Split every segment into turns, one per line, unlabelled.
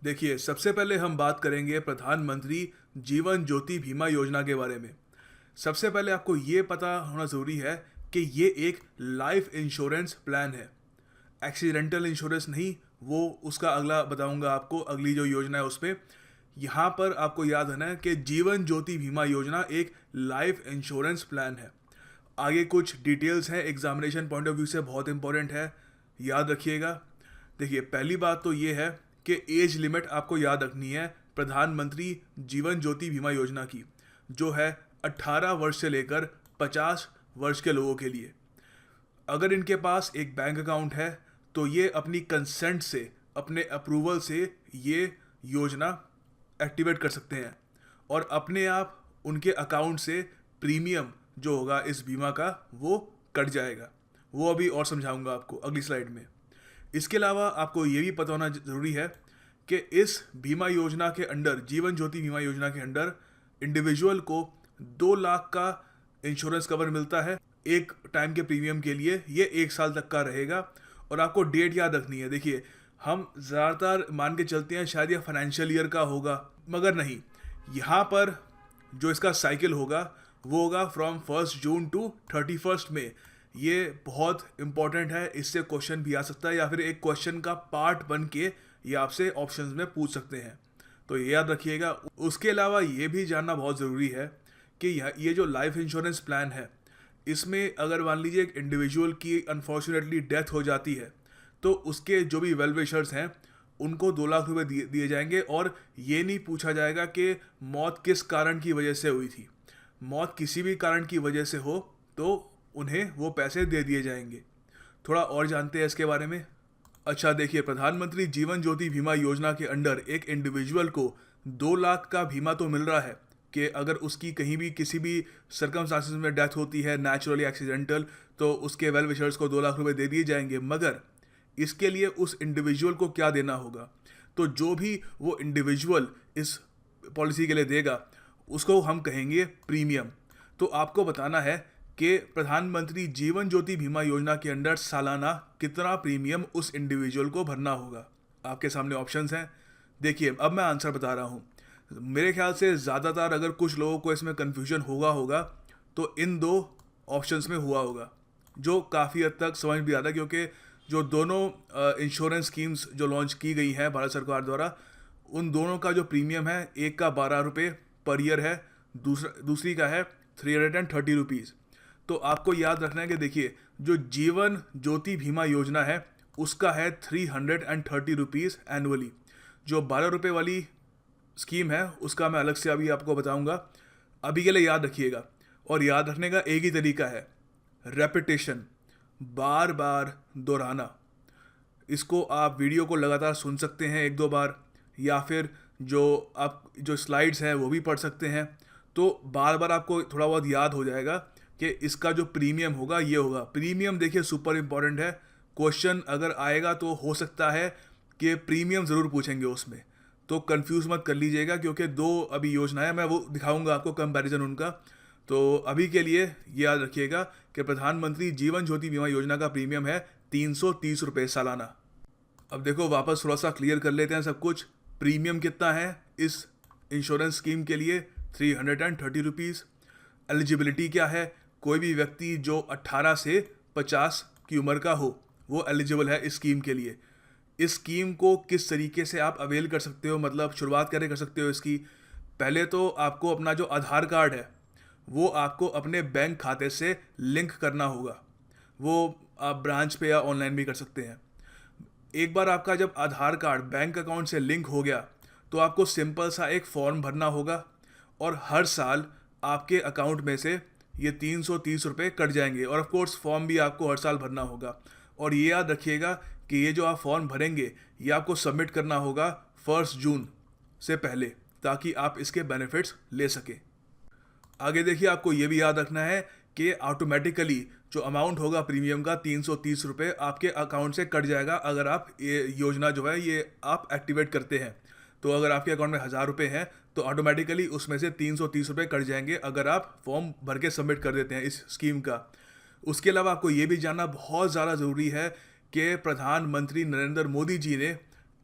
देखिए, सबसे पहले हम बात करेंगे प्रधानमंत्री जीवन ज्योति बीमा योजना के बारे में। सबसे पहले आपको ये पता होना ज़रूरी है कि ये एक लाइफ इंश्योरेंस प्लान है। एक्सीडेंटल इंश्योरेंस नहीं, वो उसका अगला बताऊंगा आपको, अगली जो योजना है उस पर। यहाँ पर आपको याद रखना है कि जीवन ज्योति बीमा योजना एक लाइफ इंश्योरेंस प्लान है। आगे कुछ डिटेल्स हैं, एग्जामिनेशन पॉइंट ऑफ व्यू से बहुत इंपॉर्टेंट है, याद रखिएगा। देखिए, पहली बात तो ये है कि एज लिमिट आपको याद रखनी है प्रधानमंत्री जीवन ज्योति बीमा योजना की, जो है 18 वर्ष से लेकर 50 वर्ष के लोगों के लिए। अगर इनके पास एक बैंक अकाउंट है तो ये अपनी कंसेंट से, अपने अप्रूवल से ये योजना एक्टिवेट कर सकते हैं और अपने आप उनके अकाउंट से प्रीमियम जो होगा इस बीमा का वो कट जाएगा। वो अभी और समझाऊंगा आपको अगली स्लाइड में। इसके अलावा आपको ये भी पता होना ज़रूरी है कि इस बीमा योजना के अंडर, जीवन ज्योति बीमा योजना के अंडर, इंडिविजुअल को 2 लाख का इंश्योरेंस कवर मिलता है एक टाइम के प्रीमियम के लिए। ये 1 साल तक का रहेगा और आपको डेट याद रखनी है। देखिए, हम ज़्यादातर मान के चलते हैं शायद ये फाइनेंशियल ईयर का होगा, मगर नहीं। यहाँ पर जो इसका साइकिल होगा वो होगा फ्रॉम 1 जून टू 31 मई। ये बहुत इंपॉर्टेंट है, इससे क्वेश्चन भी आ सकता है या फिर एक क्वेश्चन का पार्ट बन के ये आपसे ऑप्शंस में पूछ सकते हैं, तो ये याद रखिएगा। उसके अलावा ये भी जानना बहुत ज़रूरी है कि ये जो लाइफ इंश्योरेंस प्लान है, इसमें अगर मान लीजिए एक इंडिविजुअल की अनफॉर्चुनेटली डेथ हो जाती है तो उसके जो भी वेल विशर्स हैं उनको 2 लाख रुपए दिए जाएंगे और ये नहीं पूछा जाएगा कि मौत किस कारण की वजह से हुई थी। मौत किसी भी कारण की वजह से हो तो उन्हें वो पैसे दे दिए जाएंगे। थोड़ा और जानते हैं इसके बारे में। अच्छा, देखिए, प्रधानमंत्री जीवन ज्योति बीमा योजना के अंडर एक इंडिविजुअल को 2 लाख का बीमा तो मिल रहा है कि अगर उसकी कहीं भी किसी भी सर्कमस्टांसिस में डेथ होती है, नेचुरली एक्सीडेंटल, तो उसके वेल विशर्स को 2 लाख रुपए दे दिए जाएंगे। मगर इसके लिए उस इंडिविजुअल को क्या देना होगा, तो जो भी वो इंडिविजुअल इस पॉलिसी के लिए देगा उसको हम कहेंगे प्रीमियम। तो आपको बताना है कि प्रधानमंत्री जीवन ज्योति बीमा योजना के अंडर सालाना कितना प्रीमियम उस इंडिविजुअल को भरना होगा। आपके सामने ऑप्शंस हैं। देखिए, अब मैं आंसर बता रहा हूँ। मेरे ख्याल से ज़्यादातर अगर कुछ लोगों को इसमें कन्फ्यूजन होगा तो इन 2 ऑप्शंस में हुआ होगा, जो काफ़ी हद तक समझ भी आता, क्योंकि जो दोनों इंश्योरेंस स्कीम्स जो लॉन्च की गई हैं भारत सरकार द्वारा, उन दोनों का जो प्रीमियम है, एक का 12 रुपये पर ईयर है, दूसरी का है 330 रुपीज़। तो आपको याद रखना है कि देखिए, जो जीवन ज्योति बीमा योजना है उसका है 330 रुपीज़ एनुअली। जो 12 रुपये वाली स्कीम है उसका मैं अलग से अभी आपको बताऊंगा। अभी के लिए याद रखिएगा, और याद रखने का एक ही तरीका है, रेपिटेशन, बार बार दोहराना। इसको आप वीडियो को लगातार सुन सकते हैं 1-2 बार, या फिर जो स्लाइड्स हैं वो भी पढ़ सकते हैं। तो बार बार आपको थोड़ा बहुत याद हो जाएगा कि इसका जो प्रीमियम होगा ये होगा। प्रीमियम देखिए सुपर इंपॉर्टेंट है। क्वेश्चन अगर आएगा तो हो सकता है कि प्रीमियम ज़रूर पूछेंगे उसमें, तो कंफ्यूज मत कर लीजिएगा, क्योंकि 2 अभी योजना है, मैं वो दिखाऊंगा आपको कंपैरिजन उनका। तो अभी के लिए ये याद रखिएगा कि प्रधानमंत्री जीवन ज्योति बीमा योजना का प्रीमियम है 330 रुपये सालाना। अब देखो, वापस थोड़ा सा क्लियर कर लेते हैं सब कुछ। प्रीमियम कितना है इस इंश्योरेंस स्कीम के लिए? 330 रुपीज़। एलिजिबिलिटी क्या है? कोई भी व्यक्ति जो 18 से 50 की उम्र का हो वो एलिजिबल है इस स्कीम के लिए। इस स्कीम को किस तरीके से आप अवेल कर सकते हो, मतलब शुरुआत कैसे कर सकते हो इसकी? पहले तो आपको अपना जो आधार कार्ड है वो आपको अपने बैंक खाते से लिंक करना होगा। वो आप ब्रांच पे या ऑनलाइन भी कर सकते हैं। एक बार आपका जब आधार कार्ड बैंक अकाउंट से लिंक हो गया तो आपको सिंपल सा एक फॉर्म भरना होगा और हर साल आपके अकाउंट में से ये 330 रुपये कट जाएंगे। और ऑफ कोर्स फॉर्म भी आपको हर साल भरना होगा। और ये याद रखिएगा कि ये जो आप फॉर्म भरेंगे ये आपको सबमिट करना होगा 1 जून से पहले, ताकि आप इसके बेनिफिट्स ले सकें। आगे देखिए, आपको ये भी याद रखना है कि ऑटोमेटिकली जो अमाउंट होगा प्रीमियम का 330 रुपये आपके अकाउंट से कट जाएगा अगर आप ये योजना जो है ये आप एक्टिवेट करते हैं। तो अगर आपके अकाउंट में 1000 रुपये हैं तो ऑटोमेटिकली उसमें से 330 रुपये कट जाएंगे अगर आप फॉर्म भर के सबमिट कर देते हैं इस स्कीम का। उसके अलावा आपको ये भी जानना बहुत ज़्यादा ज़रूरी है कि प्रधानमंत्री नरेंद्र मोदी जी ने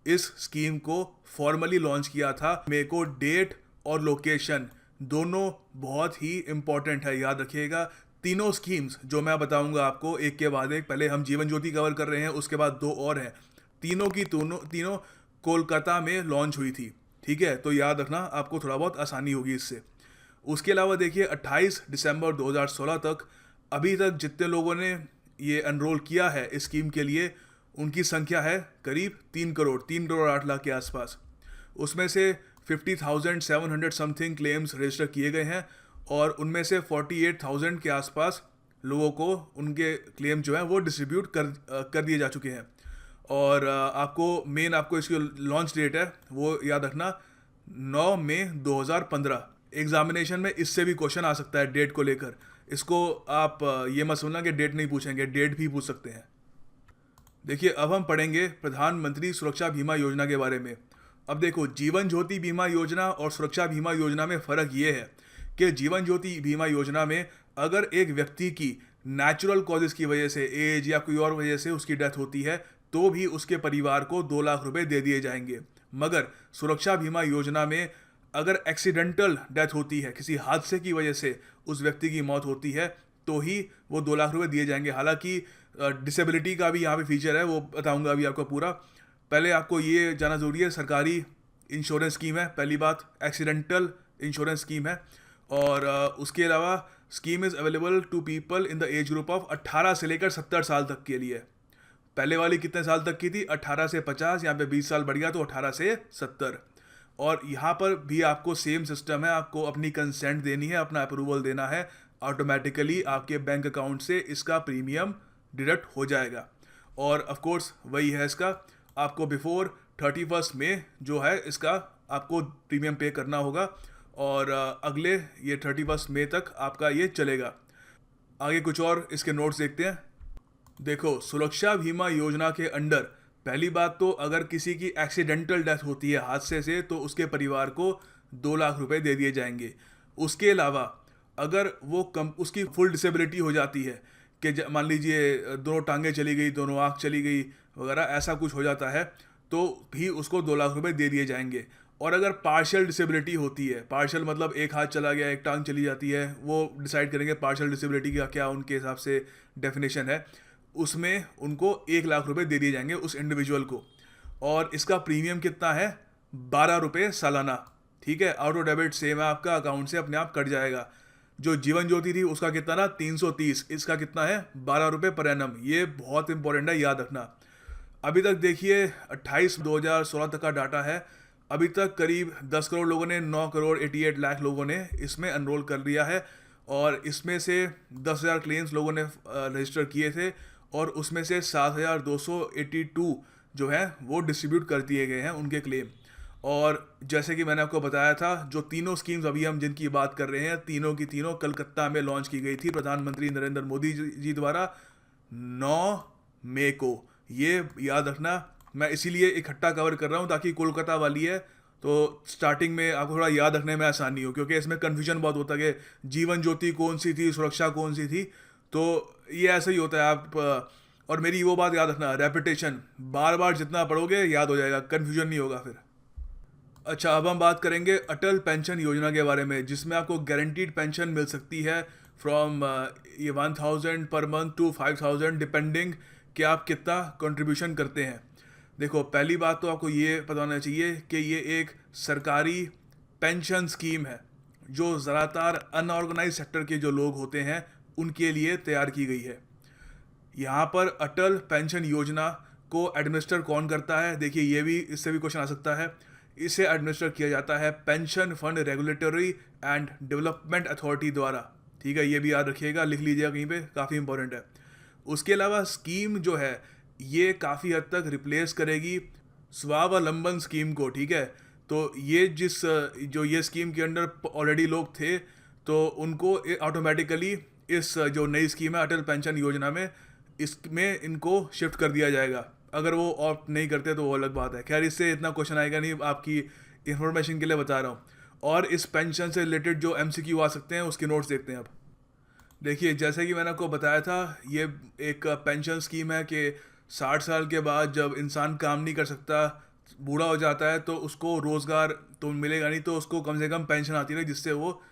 इस स्कीम को फॉर्मली लॉन्च किया था। मेरे को डेट और लोकेशन दोनों बहुत ही इम्पॉर्टेंट है, याद रखिएगा। तीनों स्कीम्स जो मैं बताऊंगा आपको एक के बाद एक, पहले हम जीवन ज्योति कवर कर रहे हैं, उसके बाद दो और हैं, तीनों की तीनों कोलकाता में लॉन्च हुई थी, ठीक है। तो याद रखना, आपको थोड़ा बहुत आसानी होगी इससे। उसके अलावा देखिए 28 दिसंबर 2016 तक अभी तक जितने लोगों ने ये एनरोल किया है इस स्कीम के लिए, उनकी संख्या है करीब 3 करोड़ 8 लाख के आसपास। उसमें से 50,700 समथिंग क्लेम्स रजिस्टर किए गए हैं और उनमें से 48,000 के आसपास लोगों को उनके क्लेम जो है वो डिस्ट्रीब्यूट कर दिए जा चुके हैं। और आपको इसकी लॉन्च डेट है वो याद रखना, 9 मई 2015। एग्जामिनेशन में इससे भी क्वेश्चन आ सकता है डेट को लेकर। इसको आप ये मत सुनना कि डेट नहीं पूछेंगे, डेट भी पूछ सकते हैं। देखिए अब हम पढ़ेंगे प्रधानमंत्री सुरक्षा बीमा योजना के बारे में। अब देखो, जीवन ज्योति बीमा योजना और सुरक्षा बीमा योजना में फ़र्क ये है कि जीवन ज्योति बीमा योजना में अगर एक व्यक्ति की नेचुरल कॉजेज़ की वजह से, एज या कोई और वजह से उसकी डेथ होती है, तो भी उसके परिवार को 2 लाख रुपए दे दिए जाएंगे। मगर सुरक्षा बीमा योजना में अगर एक्सीडेंटल डेथ होती है, किसी हादसे की वजह से उस व्यक्ति की मौत होती है, तो ही वो 2 लाख रुपए दिए जाएंगे। हालांकि डिसेबिलिटी का भी यहाँ पे फीचर है, वो बताऊंगा अभी आपको पूरा। पहले आपको ये जाना ज़रूरी है, सरकारी इंश्योरेंस स्कीम है, पहली बात एक्सीडेंटल इंश्योरेंस स्कीम है। और उसके अलावा scheme is available to people in the age group of 18 से लेकर 70 साल तक के लिए। पहले वाली कितने साल तक की थी? 18 से 50, यहाँ पे 20 साल बढ़ गया तो 18 से 70। और यहाँ पर भी आपको सेम सिस्टम है, आपको अपनी कंसेंट देनी है, अपना अप्रूवल देना है, ऑटोमेटिकली आपके बैंक अकाउंट से इसका प्रीमियम डिडक्ट हो जाएगा। और ऑफ कोर्स वही है इसका, आपको बिफोर 31 मई जो है इसका आपको प्रीमियम पे करना होगा और अगले ये 31 मई तक आपका ये चलेगा। आगे कुछ और इसके नोट्स देखते हैं। देखो, सुरक्षा बीमा योजना के अंडर पहली बात तो अगर किसी की एक्सीडेंटल डेथ होती है हादसे से, तो उसके परिवार को 2 लाख रुपए दे दिए जाएंगे। उसके अलावा अगर वो उसकी फुल डिसेबिलिटी हो जाती है कि मान लीजिए दोनों टांगें चली गई, दोनों आँख चली गई वगैरह, ऐसा कुछ हो जाता है, तो भी उसको 2 लाख रुपए दे दिए जाएंगे। और अगर पार्शियल डिसेबिलिटी होती है, पार्शियल मतलब एक हाथ चला गया, एक टांग चली जाती है, वो डिसाइड करेंगे पार्शियल डिसेबिलिटी का क्या उनके हिसाब से डेफिनेशन है, उसमें उनको 1 लाख रुपए दे दिए जाएंगे उस इंडिविजुअल को। और इसका प्रीमियम कितना है? 12 रुपये सालाना, ठीक है। ऑटो डेबिट सेम है, आपका अकाउंट से अपने आप कट जाएगा। जो जीवन ज्योति थी उसका कितना ना 330, इसका कितना है 12 रुपये पर एनम। ये बहुत इंपॉर्टेंट है, याद रखना। अभी तक देखिए 28/2016 तक का डाटा है, अभी तक करीब 10 करोड़ लोगों ने, 9 करोड़ 88 लाख लोगों ने इसमें एनरोल कर लिया है। और इसमें से 10,000 क्लेम्स लोगों ने रजिस्टर किए थे और उसमें से 7,282 जो है वो डिस्ट्रीब्यूट कर दिए गए हैं उनके क्लेम। और जैसे कि मैंने आपको बताया था, जो तीनों स्कीम्स अभी हम जिनकी बात कर रहे हैं, तीनों की तीनों कलकत्ता में लॉन्च की गई थी प्रधानमंत्री नरेंद्र मोदी जी द्वारा 9 मई को। ये याद रखना, मैं इसीलिए इकट्ठा कवर कर रहा हूँ ताकि कोलकाता वाली है तो स्टार्टिंग में आपको थोड़ा याद रखने में आसानी हो, क्योंकि इसमें कन्फ्यूजन बहुत होता है कि जीवन ज्योति कौन सी थी, सुरक्षा कौन सी थी। तो ये ऐसा ही होता है। आप और मेरी वो बात याद रखना, रेपिटेशन, बार बार जितना पढ़ोगे याद हो जाएगा, कन्फ्यूजन नहीं होगा फिर। अच्छा, अब हम बात करेंगे अटल पेंशन योजना के बारे में, जिसमें आपको गारंटीड पेंशन मिल सकती है फ्रॉम ये 1,000 पर मंथ टू 5,000 डिपेंडिंग कि आप कितना कंट्रीब्यूशन करते हैं। देखो, पहली बात तो आपको ये पता होना चाहिए कि ये एक सरकारी पेंशन स्कीम है जो ज़्यादातर अनऑर्गेनाइज सेक्टर के जो लोग होते हैं उनके लिए तैयार की गई है। यहाँ पर अटल पेंशन योजना को एडमिनिस्टर कौन करता है? देखिए, ये भी, इससे भी क्वेश्चन आ सकता है। इसे एडमिनिस्टर किया जाता है pension fund regulatory and development authority द्वारा, ठीक है। ये भी याद रखिएगा, लिख लीजिएगा कहीं पे, काफ़ी इंपॉर्टेंट है। उसके अलावा स्कीम जो है ये काफ़ी हद तक रिप्लेस करेगी स्वावलंबन स्कीम को, ठीक है। तो ये जो ये स्कीम के अंडर ऑलरेडी लोग थे, तो उनको ऑटोमेटिकली इस जो नई स्कीम है अटल पेंशन योजना में, इसमें इनको शिफ्ट कर दिया जाएगा। अगर वो ऑप्ट नहीं करते तो वो अलग बात है। खैर, इससे इतना क्वेश्चन आएगा नहीं, आपकी इन्फॉर्मेशन के लिए बता रहा हूँ। और इस पेंशन से रिलेटेड जो MCQ आ सकते हैं उसके नोट्स देखते हैं अब। देखिए, जैसे कि मैंने आपको बताया था, ये एक पेंशन स्कीम है कि 60 साल के बाद जब इंसान काम नहीं कर सकता बूढ़ा हो जाता है तो उसको रोज़गार तो मिलेगा नहीं, तो उसको कम से कम पेंशन आती रहे जिससे वो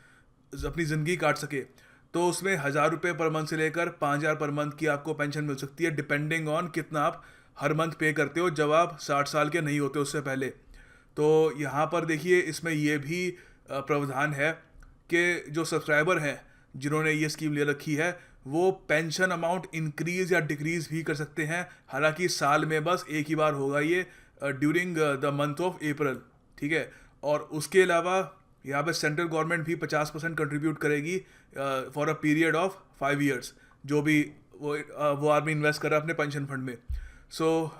अपनी ज़िंदगी काट सके। तो उसमें 1,000 रुपये पर मंथ से लेकर 5,000 पर मंथ की आपको पेंशन मिल सकती है, डिपेंडिंग ऑन कितना आप हर मंथ पे करते हो जब आप 60 साल के नहीं होते उससे पहले। तो यहाँ पर देखिए इसमें ये भी प्रावधान है कि जो सब्सक्राइबर हैं जिन्होंने ये स्कीम ले रखी है वो पेंशन अमाउंट इंक्रीज या डिक्रीज भी कर सकते हैं। हालांकि साल में बस एक ही बार होगा ये, during the month of April, ठीक है। और उसके अलावा यहाँ पे सेंट्रल गवर्नमेंट भी 50% कंट्रीब्यूट करेगी for a period of 5 years, जो भी वो आदमी इन्वेस्ट कर रहा है अपने पेंशन फंड में। सो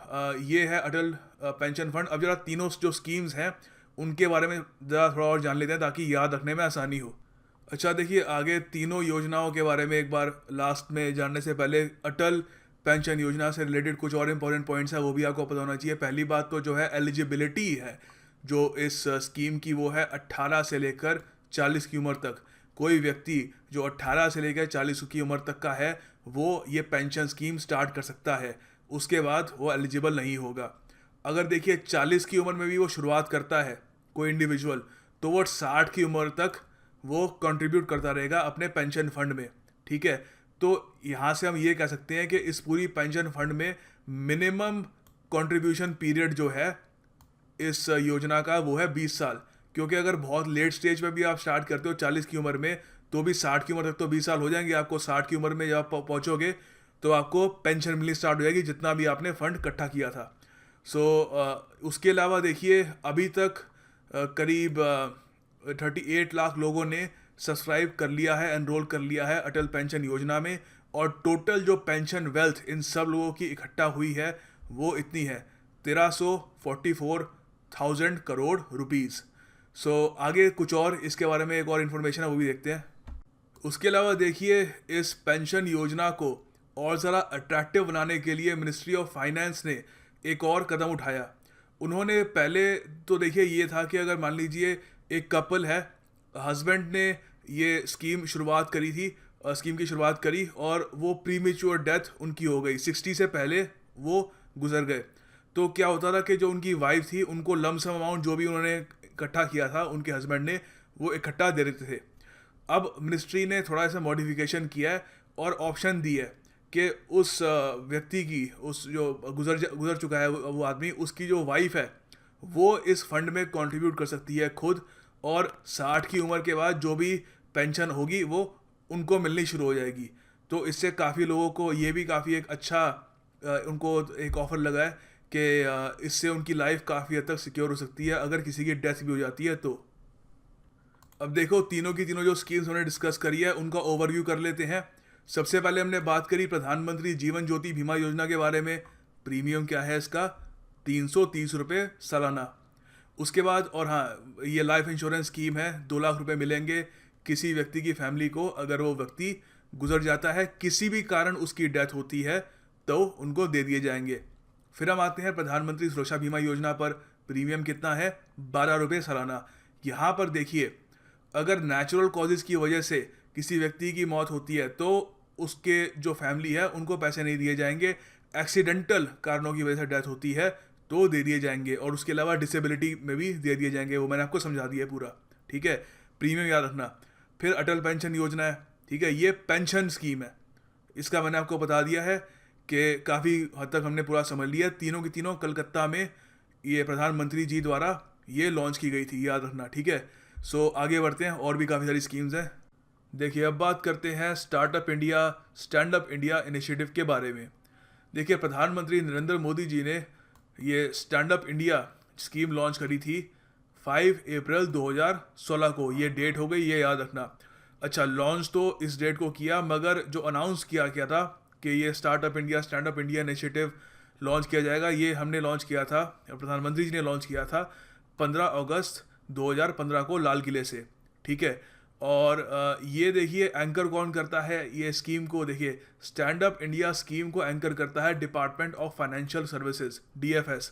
ये है अटल पेंशन फंड। अब जरा तीनों जो स्कीम्स हैं उनके बारे में ज़रा थोड़ा और जान लेते हैं ताकि याद रखने में आसानी हो। अच्छा देखिए, आगे तीनों योजनाओं के बारे में एक बार लास्ट में जानने से पहले अटल पेंशन योजना से रिलेटेड कुछ और इंपॉर्टेंट पॉइंट्स हैं वो भी आपको पता होना चाहिए। पहली बात तो जो है एलिजिबिलिटी है जो इस स्कीम की, वो है 18 से लेकर 40 की उम्र तक। कोई व्यक्ति जो 18 से लेकर 40 की उम्र तक का है वो ये पेंशन स्कीम स्टार्ट कर सकता है, उसके बाद वो एलिजिबल नहीं होगा। अगर देखिए 40 की उम्र में भी वो शुरुआत करता है कोई इंडिविजुअल, तो वो 60 की उम्र तक वो कंट्रीब्यूट करता रहेगा अपने पेंशन फंड में, ठीक है। तो यहाँ से हम ये कह सकते हैं कि इस पूरी पेंशन फंड में मिनिमम कंट्रीब्यूशन पीरियड जो है इस योजना का वो है 20 साल। क्योंकि अगर बहुत लेट स्टेज पे भी आप स्टार्ट करते हो 40 की उम्र में, तो भी 60 की उम्र तक तो 20 साल हो जाएंगे आपको। 60 की उम्र में जब आप पहुँचोगे तो आपको पेंशन मिलनी स्टार्ट हो जाएगी जितना भी आपने फंड इकट्ठा किया था। सो उसके अलावा देखिए अभी तक करीब 38 लाख लोगों ने सब्सक्राइब कर लिया है, एनरोल कर लिया है अटल पेंशन योजना में। और टोटल जो पेंशन वेल्थ इन सब लोगों की इकट्ठा हुई है वो इतनी है 1344,000 करोड़ रुपीज़। सो आगे कुछ और इसके बारे में एक और इन्फॉर्मेशन है वो भी देखते हैं। उसके अलावा देखिए इस पेंशन योजना को और ज़रा अट्रैक्टिव बनाने के लिए मिनिस्ट्री ऑफ फाइनेंस ने एक और कदम उठाया। उन्होंने पहले तो देखिए ये था कि अगर मान लीजिए एक कपल है, हस्बैंड ने ये स्कीम की शुरुआत करी और वो प्रीमेच्योर डेथ उनकी हो गई, 60 से पहले वो गुजर गए। तो क्या होता था कि जो उनकी वाइफ थी उनको लमसम अमाउंट जो भी उन्होंने इकट्ठा किया था उनके हस्बैंड ने वो इकट्ठा दे देते थे। अब मिनिस्ट्री ने थोड़ा सा मॉडिफिकेशन किया है और ऑप्शन दी है कि उस व्यक्ति की, उस जो गुजर चुका है वो आदमी, उसकी जो वाइफ है वो इस फंड में कंट्रीब्यूट कर सकती है खुद। और 60 की उम्र के बाद जो भी पेंशन होगी वो उनको मिलनी शुरू हो जाएगी। तो इससे काफ़ी लोगों को ये भी काफ़ी एक अच्छा उनको एक ऑफ़र लगा है कि इससे उनकी लाइफ काफ़ी हद तक सिक्योर हो सकती है अगर किसी की डेथ भी हो जाती है तो। अब देखो तीनों की तीनों जो स्कीम्स हमने डिस्कस करी है उनका ओवरव्यू कर लेते हैं। सबसे पहले हमने बात करी प्रधानमंत्री जीवन ज्योति बीमा योजना के बारे में। प्रीमियम क्या है इसका, 330 रुपये सालाना। उसके बाद और हाँ, ये लाइफ इंश्योरेंस स्कीम है, 2 लाख रुपए मिलेंगे किसी व्यक्ति की फैमिली को अगर वो व्यक्ति गुजर जाता है, किसी भी कारण उसकी डेथ होती है तो उनको दे दिए जाएंगे। फिर हम आते हैं प्रधानमंत्री सुरक्षा बीमा योजना पर। प्रीमियम कितना है, 12 रुपये सालाना। यहाँ पर देखिए अगर नेचुरल कॉजेज़ की वजह से किसी व्यक्ति की मौत होती है तो उसके जो फैमिली है उनको पैसे नहीं दिए जाएंगे। एक्सीडेंटल कारणों की वजह से डेथ होती है तो दे दिए जाएंगे। और उसके अलावा डिसेबिलिटी में भी दे दिए जाएंगे, वो मैंने आपको समझा दिया पूरा, ठीक है। प्रीमियम याद रखना। फिर अटल पेंशन योजना है, ठीक है, ये पेंशन स्कीम है। इसका मैंने आपको बता दिया है कि काफ़ी हद तक हमने पूरा समझ लिया। तीनों की तीनों कलकत्ता में ये प्रधानमंत्री जी द्वारा ये लॉन्च की गई थी, याद रखना, ठीक है। सो आगे बढ़ते हैं, और भी काफ़ी सारी स्कीम्स हैं। देखिए अब बात करते हैं startup India, stand up India initiative के बारे में। देखिए प्रधानमंत्री नरेंद्र मोदी जी ने ये stand up India scheme launch करी थी 5 अप्रैल 2016 को। ये डेट हो गई, ये याद रखना। अच्छा, लॉन्च तो इस डेट को किया, मगर जो अनाउंस किया गया था कि ये startup India, stand up India initiative launch किया जाएगा, ये हमने लॉन्च किया था, प्रधानमंत्री जी ने लॉन्च किया था 15 अगस्त 2015 को लाल किले से, ठीक है। और ये देखिए एंकर कौन करता है ये स्कीम को, देखिए स्टैंड अप इंडिया स्कीम को एंकर करता है department of financial services, DFS।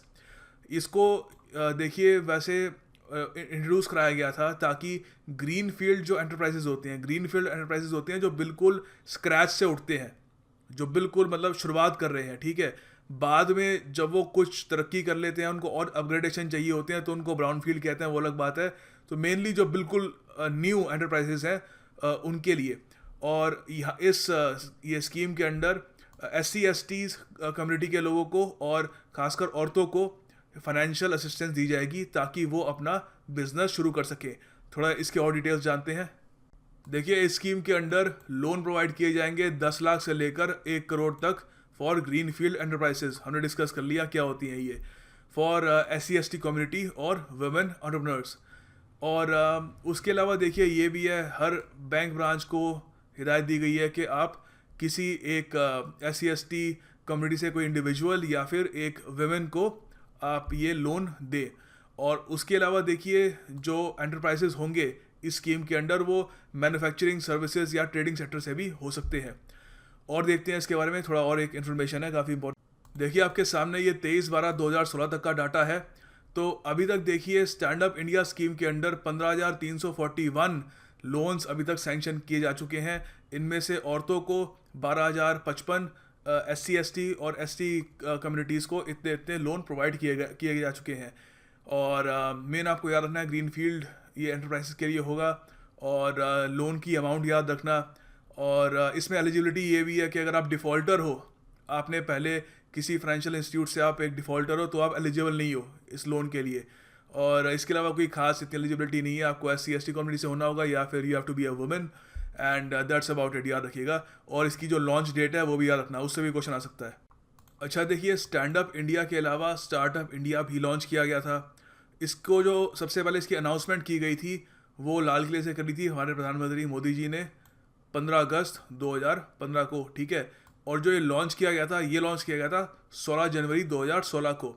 इसको देखिए वैसे इंट्रोड्यूस कराया गया था ताकि ग्रीन फील्ड जो एंटरप्राइजेज होते हैं, ग्रीन फील्ड एंटरप्राइजेज होते हैं जो बिल्कुल स्क्रैच से उठते हैं, जो बिल्कुल मतलब शुरुआत कर रहे हैं, ठीक है, बाद में जब वो कुछ तरक्की कर लेते हैं, उनको और अपग्रेडेशन चाहिए होते हैं, तो उनको ब्राउन फील्ड कहते हैं, वो अलग बात है। तो मेनली जो बिल्कुल न्यू एंटरप्राइजेस हैं उनके लिए। और यहाँ ये स्कीम के अंडर SC STs कम्युनिटी के लोगों को और खासकर औरतों को फाइनेंशियल असिस्टेंस दी जाएगी ताकि वो अपना बिजनेस शुरू कर सके। थोड़ा इसके और डिटेल्स जानते हैं। देखिए, इस स्कीम के अंडर लोन प्रोवाइड किए जाएंगे 10 लाख से लेकर 1 करोड़ तक फॉर ग्रीन फील्ड एंटरप्राइजेस। हमने डिस्कस कर लिया क्या होती हैं ये। फॉर SC ST कम्युनिटी और वुमेन एंटरप्रेन्योर्स। और उसके अलावा देखिए ये भी है, हर बैंक ब्रांच को हिदायत दी गई है कि आप किसी एक SC ST कम्युनिटी से कोई इंडिविजुअल या फिर एक वुमेन को आप ये लोन दें। और उसके अलावा देखिए जो एंटरप्राइजेस होंगे इस स्कीम के अंडर, वो मैन्युफैक्चरिंग सर्विसेज या ट्रेडिंग सेक्टर से भी हो सकते हैं। और देखते हैं इसके बारे में थोड़ा और, एक इन्फॉर्मेशन है काफ़ी इंपॉर्टेंट। देखिए आपके सामने ये 23/12/2016 तक का डाटा है। तो अभी तक देखिए स्टैंड अप इंडिया स्कीम के अंडर 15,341 लोन्स अभी तक सैंक्शन किए जा चुके हैं। इनमें से औरतों को 12,055, SC ST और ST कम्युनिटीज़ को इतने इतने लोन प्रोवाइड किए जा चुके हैं। और मेन आपको याद रखना है, ग्रीन फील्ड ये एंटरप्राइजेस के लिए होगा। और लोन की अमाउंट याद रखना। और इसमें एलिजिबिलिटी ये भी है कि अगर आप डिफ़ॉल्टर हो, आपने पहले किसी फाइनेंशियल इंस्टीट्यूट से आप एक डिफ़ॉल्टर हो, तो आप एलिजिबल नहीं हो इस लोन के लिए। और इसके अलावा कोई खास इतनी एलिजिबिलिटी नहीं है, आपको SC ST कम्युनिटी से होना होगा या फिर you have to be a woman, and that's about it, याद रखिएगा। और इसकी जो लॉन्च डेट है वो भी याद रखना, उससे भी क्वेश्चन आ सकता है। अच्छा देखिए, स्टैंड अप इंडिया के अलावा स्टार्टअप इंडिया भी लॉन्च किया गया था। इसको जो सबसे पहले इसकी अनाउंसमेंट की गई थी वो लाल किले से करी थी हमारे प्रधानमंत्री मोदी जी ने 15 अगस्त 2015 को, ठीक है। और जो ये लॉन्च किया गया था, ये लॉन्च किया गया था 16 जनवरी 2016 को।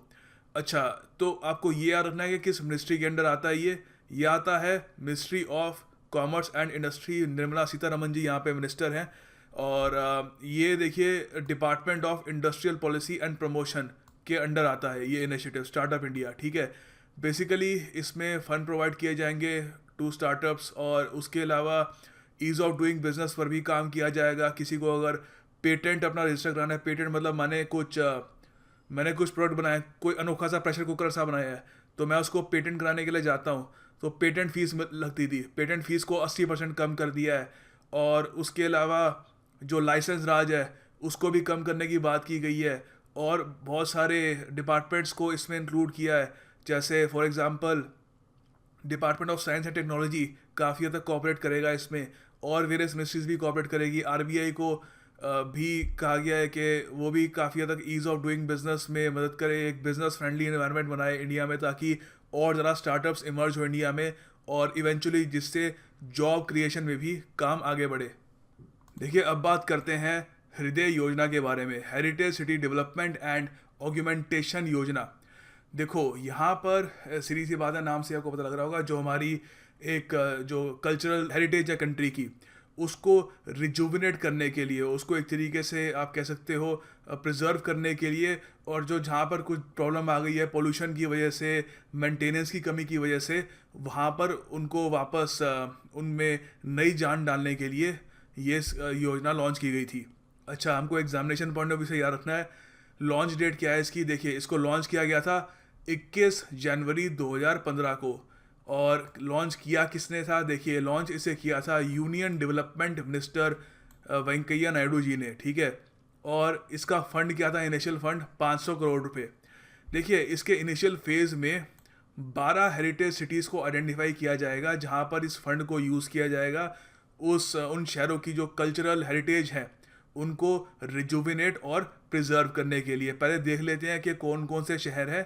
अच्छा, तो आपको ये याद रखना है कि किस मिनिस्ट्री के अंडर आता है ये आता है ministry of commerce and industry. Nirmala Sitharaman ji यहाँ पे मिनिस्टर हैं। और ये देखिए department of industrial policy and promotion के अंडर आता है ये इनिशिएटिव स्टार्टअप इंडिया, ठीक है। बेसिकली इसमें फ़ंड प्रोवाइड किए जाएंगे टू स्टार्टअप्स, और उसके अलावा ईज़ ऑफ डूइंग बिजनेस पर भी काम किया जाएगा। किसी को अगर पेटेंट अपना रजिस्टर कराना है, पेटेंट मतलब मैंने कुछ प्रोडक्ट बनाया, कोई अनोखा सा प्रेशर कुकर सा बनाया है, तो मैं उसको पेटेंट कराने के लिए जाता हूँ, तो पेटेंट फीस लगती थी, पेटेंट फीस को 80% कम कर दिया है। और उसके अलावा जो लाइसेंस राज है उसको भी कम करने की बात की गई है। और बहुत सारे डिपार्टमेंट्स को इसमें इंक्लूड किया है, जैसे for example department of science and technology काफ़ी हद तक कॉपरेट करेगा इसमें, और वेरियस मिनिस्ट्रीज भी कॉपरेट करेगी। RBI को भी कहा गया है कि वो भी काफ़ी हद तक ईज़ ऑफ डूइंग बिजनेस में मदद करे, एक बिजनेस फ्रेंडली एनवायरनमेंट बनाए इंडिया में, ताकि और ज़्यादा स्टार्टअप्स इमर्ज हो इंडिया में, और इवेंचुअली जिससे जॉब क्रिएशन में भी काम आगे बढ़े। देखिए अब बात करते हैं हृदय योजना के बारे में, heritage city development and augmentation योजना। देखो यहाँ पर सीधी सी बात है, नाम से आपको पता लग रहा होगा, जो हमारी एक जो कल्चरल हेरिटेज है कंट्री की, उसको रिजुविनेट करने के लिए, उसको एक तरीके से आप कह सकते हो प्रिजर्व करने के लिए, और जो जहाँ पर कुछ प्रॉब्लम आ गई है पोल्यूशन की वजह से, मेंटेनेंस की कमी की वजह से, वहाँ पर उनको वापस उनमें नई जान डालने के लिए ये योजना लॉन्च की गई थी। अच्छा, हमको एग्जामिनेशन पॉइंट ऑफ व्यू से याद रखना है, लॉन्च डेट क्या है इसकी। देखिए इसको लॉन्च किया गया था 21 जनवरी 2015 को। और लॉन्च किया किसने था, देखिए लॉन्च इसे किया था union development minister Venkaiah Naidu ji ने, ठीक है। और इसका फंड क्या था, इनिशियल फंड 500 करोड़ रुपए। देखिए इसके इनिशियल फेज़ में 12 हेरिटेज सिटीज़ को आइडेंटिफाई किया जाएगा जहाँ पर इस फंड को यूज़ किया जाएगा उन शहरों की जो कल्चरल हेरिटेज है उनको रिजुविनेट और प्रिजर्व करने के लिए। पहले देख लेते हैं कि कौन कौन से शहर हैं।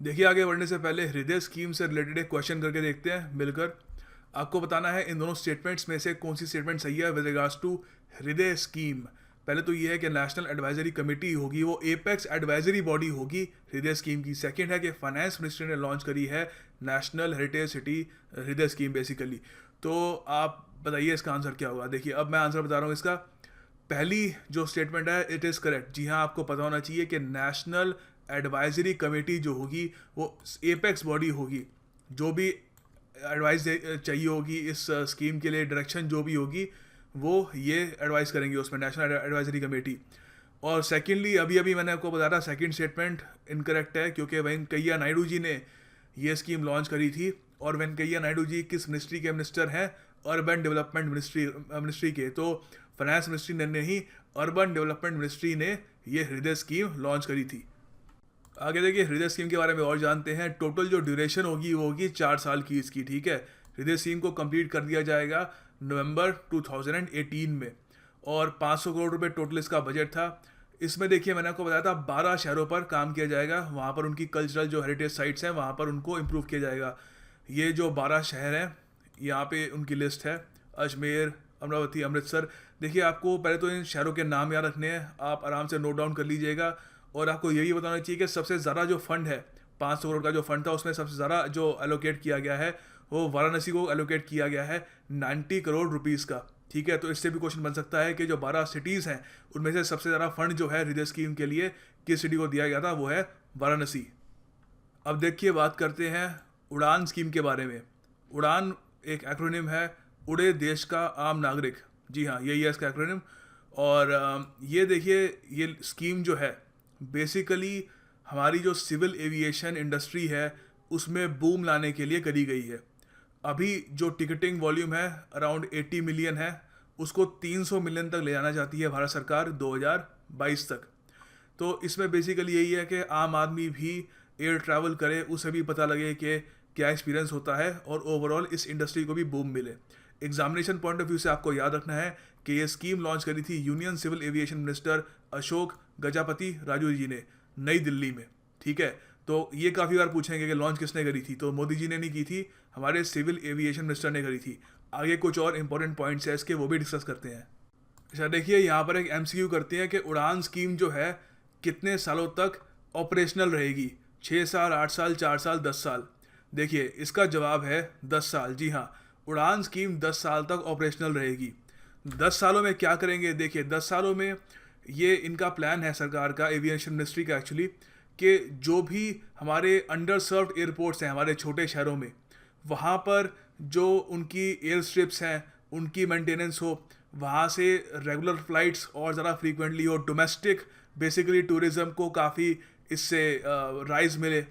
देखिए आगे बढ़ने से पहले हृदय स्कीम से रिलेटेड एक क्वेश्चन करके देखते हैं मिलकर। आपको बताना है इन दोनों स्टेटमेंट्स में से कौन सी स्टेटमेंट सही है विद रिगार्ड्स टू हृदय स्कीम। पहले तो ये है कि नेशनल एडवाइजरी कमेटी होगी, वो एपेक्स एडवाइजरी बॉडी होगी हृदय स्कीम की। सेकंड है कि फाइनेंस मिनिस्ट्री ने लॉन्च करी है नेशनल हेरिटेज सिटी हृदय स्कीम बेसिकली। तो आप बताइए इसका आंसर क्या होगा। देखिए अब मैं आंसर बता रहा हूँ इसका। पहली जो स्टेटमेंट है इट इज़ करेक्ट। जी हाँ, आपको पता होना चाहिए कि नेशनल एडवाइजरी कमेटी जो होगी वो एपेक्स बॉडी होगी, जो भी एडवाइस चाहिए होगी इस स्कीम के लिए, डायरेक्शन जो भी होगी वो ये एडवाइस करेंगे उसमें, नेशनल एडवाइजरी कमेटी। और सेकेंडली अभी अभी मैंने आपको बताया था सेकंड स्टेटमेंट इनकरेक्ट है, क्योंकि वेंकैया नायडू जी ने ये स्कीम लॉन्च करी थी। और वेंकैया नायडू जी किस मिनिस्ट्री के मिनिस्टर हैं? अर्बन डेवलपमेंट मिनिस्ट्री के। तो फाइनेंस मिनिस्ट्री ने नहीं, अर्बन डेवलपमेंट मिनिस्ट्री ने ये हृदय स्कीम लॉन्च करी थी। आगे देखिए हृदय स्कीम के बारे में और जानते हैं। टोटल जो ड्यूरेशन होगी वो होगी 4 साल की इसकी, ठीक है। हृदय स्कीम को कंप्लीट कर दिया जाएगा नवंबर 2018 में, और 500 करोड़ रुपए टोटल इसका बजट था। इसमें देखिए मैंने आपको बताया था 12 शहरों पर काम किया जाएगा, वहाँ पर उनकी कल्चरल जो हेरिटेज साइट्स हैं वहाँ पर उनको इम्प्रूव किया जाएगा। ये जो 12 शहर हैं यहाँ पे उनकी लिस्ट है, अजमेर, अमरावती, अमृतसर। देखिए आपको पहले तो इन शहरों के नाम याद रखने हैं, आप आराम से नोट डाउन कर लीजिएगा। और आपको यही बताना चाहिए कि सबसे ज़्यादा जो फंड है 500 करोड़ का जो फंड था उसमें सबसे ज़्यादा जो एलोकेट किया गया है वो वाराणसी को एलोकेट किया गया है 90 करोड़ रुपीज़ का, ठीक है। तो इससे भी क्वेश्चन बन सकता है कि जो 12 सिटीज़ हैं उनमें से सबसे ज़्यादा फंड जो है हृदय स्कीम के लिए किस सिटी को दिया गया था, वो है वाराणसी। अब देखिए बात करते हैं उड़ान स्कीम के बारे में। उड़ान एक एक्रोनिम है, उड़े देश का आम नागरिक। जी हाँ, यही है इसका एक्रोनिम। और ये देखिए ये स्कीम जो है बेसिकली हमारी जो सिविल एविएशन इंडस्ट्री है उसमें बूम लाने के लिए करी गई है। अभी जो टिकटिंग वॉल्यूम है अराउंड 80 मिलियन है, उसको 300 मिलियन तक ले जाना चाहती है भारत सरकार 2022 तक। तो इसमें बेसिकली यही है कि आम आदमी भी एयर ट्रैवल करे, उसे भी पता लगे कि क्या एक्सपीरियंस होता है और ओवरऑल इस इंडस्ट्री को भी बूम मिले। एग्जामिनेशन पॉइंट ऑफ व्यू से आपको याद रखना है कि ये स्कीम लॉन्च करी थी union civil aviation minister Ashok Gajapathi Raju ji ने नई दिल्ली में, ठीक है। तो ये काफ़ी बार पूछेंगे कि लॉन्च किसने करी थी, तो मोदी जी ने नहीं की थी, हमारे सिविल एविएशन मिनिस्टर ने करी थी। आगे कुछ और इंपॉर्टेंट पॉइंट्स है इसके, वो भी डिस्कस करते हैं। अच्छा देखिए यहाँ पर एक एमसीक्यू करते हैं कि उड़ान स्कीम जो है कितने सालों तक ऑपरेशनल रहेगी, 6 साल, 8 साल, 4 साल, 10 साल। देखिए इसका जवाब है 10 साल। जी हाँ, उड़ान स्कीम 10 साल तक ऑपरेशनल रहेगी। 10 सालों में क्या करेंगे? देखिए 10 सालों में ये इनका प्लान है सरकार का, एविएशन मिनिस्ट्री का एक्चुअली, कि जो भी हमारे अंडर सर्व्ड एयरपोर्ट्स हैं हमारे छोटे शहरों में, वहाँ पर जो उनकी एयर स्ट्रिप्स हैं उनकी मेंटेनेंस हो, वहाँ से रेगुलर फ्लाइट्स और ज़्यादा फ्रीक्वेंटली हो, डोमेस्टिक बेसिकली टूरिज़्म को काफ़ी इससे राइज मिले।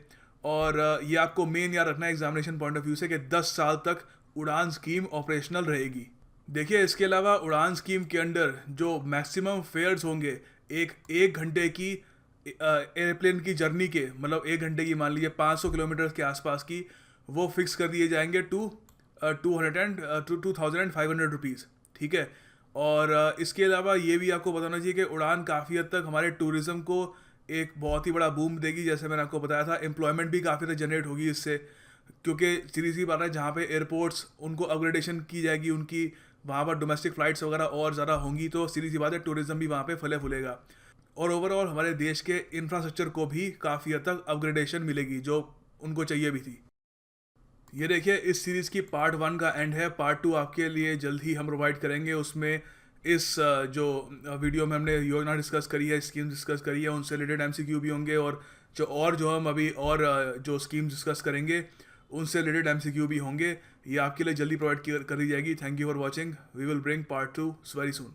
और ये आपको मेन याद रखना है एग्जामिनेशन पॉइंट ऑफ व्यू से कि 10 साल तक उड़ान स्कीम ऑपरेशनल रहेगी। देखिए इसके अलावा उड़ान स्कीम के अंडर जो मैक्सिमम फेयर्स होंगे एक घंटे की एयरप्लेन की जर्नी के, मतलब 1 घंटे की मान लीजिए 500 किलोमीटर के आसपास की, वो फिक्स कर दिए जाएंगे 2,500 रुपीज़, ठीक है। और इसके अलावा ये भी आपको बताना चाहिए कि उड़ान काफ़ी हद तक हमारे टूरिज़्म को एक बहुत ही बड़ा बूम देगी। जैसे मैंने आपको बताया था एम्प्लॉयमेंट भी काफ़ी हद तक जनरेट होगी इससे, क्योंकि सीरीज की बात है जहाँ पे एयरपोर्ट्स उनको अपग्रेडेशन की जाएगी उनकी, वहाँ पर डोमेस्टिक फ़्लाइट्स वगैरह और ज़्यादा होंगी, तो सीरीज की बात है टूरिज़्म भी वहाँ पे फले फूलेगा। और ओवरऑल हमारे देश के इंफ्रास्ट्रक्चर को भी काफ़ी हद तक अपग्रेडेशन मिलेगी जो उनको चाहिए भी थी। ये देखिए इस सीरीज़ की पार्ट 1 का एंड है, पार्ट 2 आपके लिए जल्द ही हम प्रोवाइड करेंगे। उसमें इस जो वीडियो में हमने योजना डिस्कस करी है, स्कीम डिस्कस करी है, उनसे रिलेटेड एमसीक्यू भी होंगे, और जो हम अभी और जो स्कीम डिस्कस करेंगे उनसे रिलेटेड एमसीक्यू भी होंगे। ये आपके लिए जल्दी प्रोवाइड कर दी जाएगी। Thank you for watching. We will bring part 2 very soon.